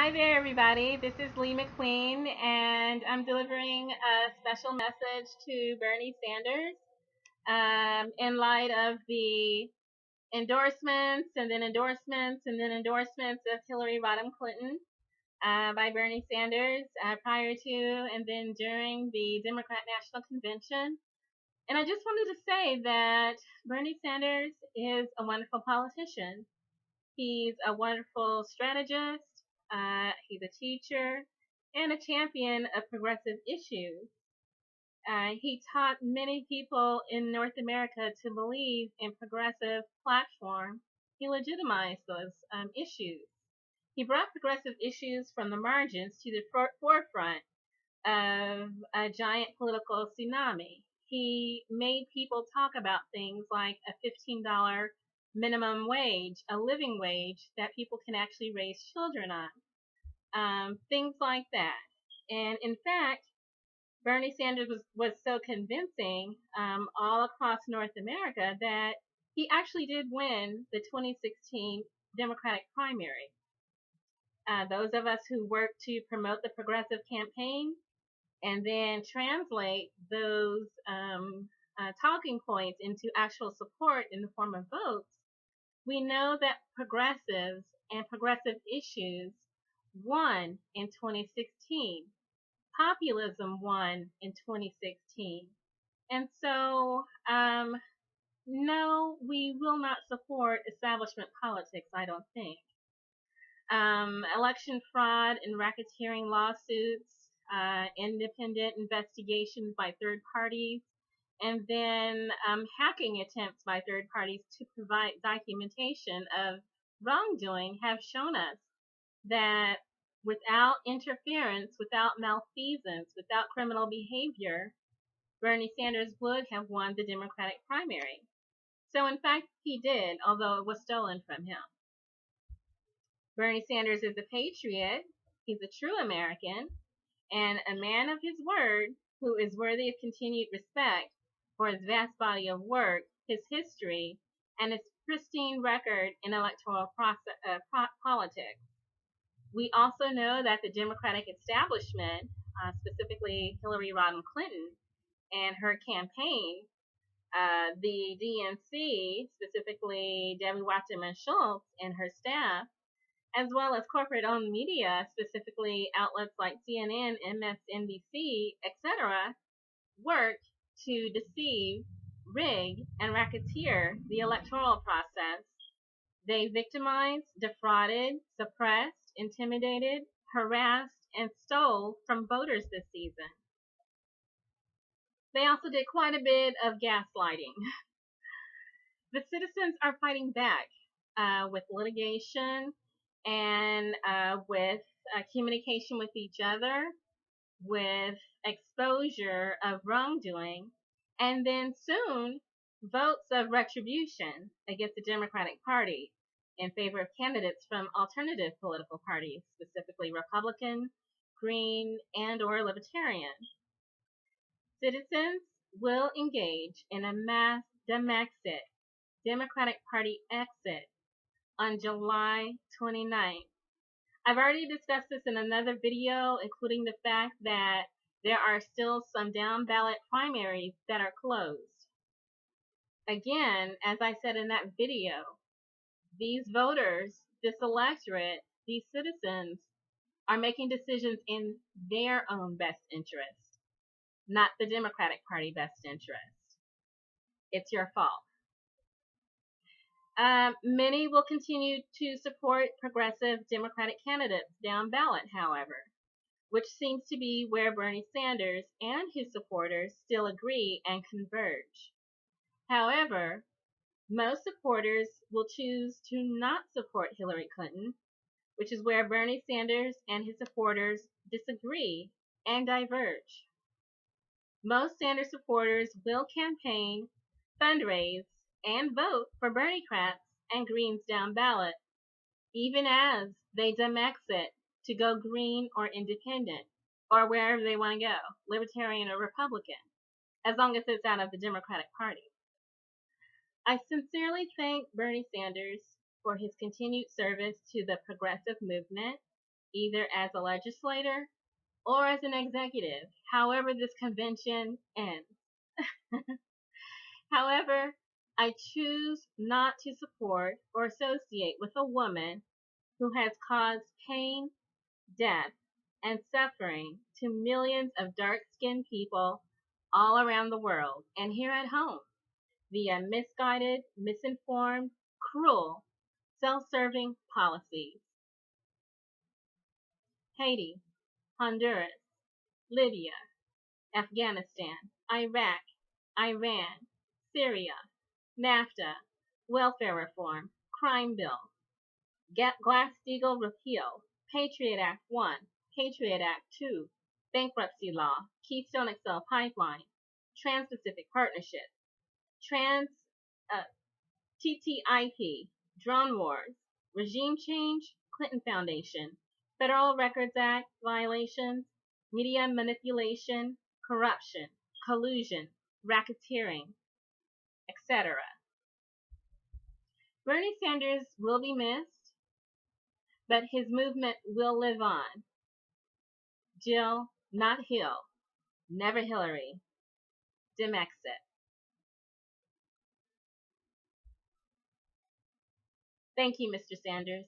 Hi there, everybody. This is Lee McQueen, and I'm delivering a special message to Bernie Sanders in light of the endorsements and then endorsements and then endorsements of Hillary Rodham Clinton by Bernie Sanders prior to and then during the Democrat National Convention. And I just wanted to say that Bernie Sanders is a wonderful politician. He's a wonderful strategist. He's a teacher and a champion of progressive issues. He taught many people in North America to believe in progressive platform. He legitimized those issues. He brought progressive issues from the margins to the forefront of a giant political tsunami. He made people talk about things like a $15 minimum wage, a living wage that people can actually raise children on, things like that. And in fact, Bernie Sanders was so convincing all across North America that he actually did win the 2016 Democratic primary. Those of us who worked to promote the progressive campaign and then translate those talking points into actual support in the form of votes, we know that progressives and progressive issues won in 2016. Populism won in 2016. And so, no, we will not support establishment politics, I don't think. Election fraud and racketeering lawsuits, independent investigations by third parties, and then hacking attempts by third parties to provide documentation of wrongdoing have shown us that without interference, without malfeasance, without criminal behavior, Bernie Sanders would have won the Democratic primary. So in fact, he did, although it was stolen from him. Bernie Sanders is a patriot. He's a true American and a man of his word who is worthy of continued respect for his vast body of work, his history, and his pristine record in electoral politics. We also know that the Democratic establishment, specifically Hillary Rodham Clinton and her campaign, the DNC, specifically Debbie Wasserman Schultz and her staff, as well as corporate-owned media, specifically outlets like CNN, MSNBC, etc., worked to deceive, rig, and racketeer the electoral process. They victimized, defrauded, suppressed, intimidated, harassed, and stole from voters this season. They also did quite a bit of gaslighting. The citizens are fighting back with litigation and with communication with each other, with exposure of wrongdoing, and then soon votes of retribution against the Democratic Party in favor of candidates from alternative political parties, specifically Republican, Green, and or Libertarian. Citizens will engage in a mass DemExit, Democratic Party exit, on July 29th. I've already discussed this in another video, including the fact that there are still some down ballot primaries that are closed. Again, as I said in that video, these voters, this electorate, these citizens are making decisions in their own best interest, not the Democratic Party best interest. It's your fault. Many will continue to support progressive Democratic candidates down ballot, however, which seems to be where Bernie Sanders and his supporters still agree and converge. However, most supporters will choose to not support Hillary Clinton, which is where Bernie Sanders and his supporters disagree and diverge. Most Sanders supporters will campaign, fundraise, and vote for Bernie-crats and Greens down ballot, even as they DemExit to go Green or Independent, or wherever they want to go, Libertarian or Republican, as long as it's out of the Democratic Party. I sincerely thank Bernie Sanders for his continued service to the progressive movement either as a legislator or as an executive, however this convention ends. However, I choose not to support or associate with a woman who has caused pain, death, and suffering to millions of dark-skinned people all around the world and here at home via misguided, misinformed, cruel, self-serving policies. Haiti, Honduras, Libya, Afghanistan, Iraq, Iran, Syria, NAFTA, welfare reform, crime bill, Glass-Steagall repeal, Patriot Act I, Patriot Act II, bankruptcy law, Keystone XL pipeline, Trans-Pacific Partnership, TTIP, drone wars, regime change, Clinton Foundation, Federal Records Act violations, media manipulation, corruption, collusion, racketeering, etc. Bernie Sanders will be missed, but his movement will live on. Jill, not Hill, never Hillary. DemExit. Thank you, Mr. Sanders.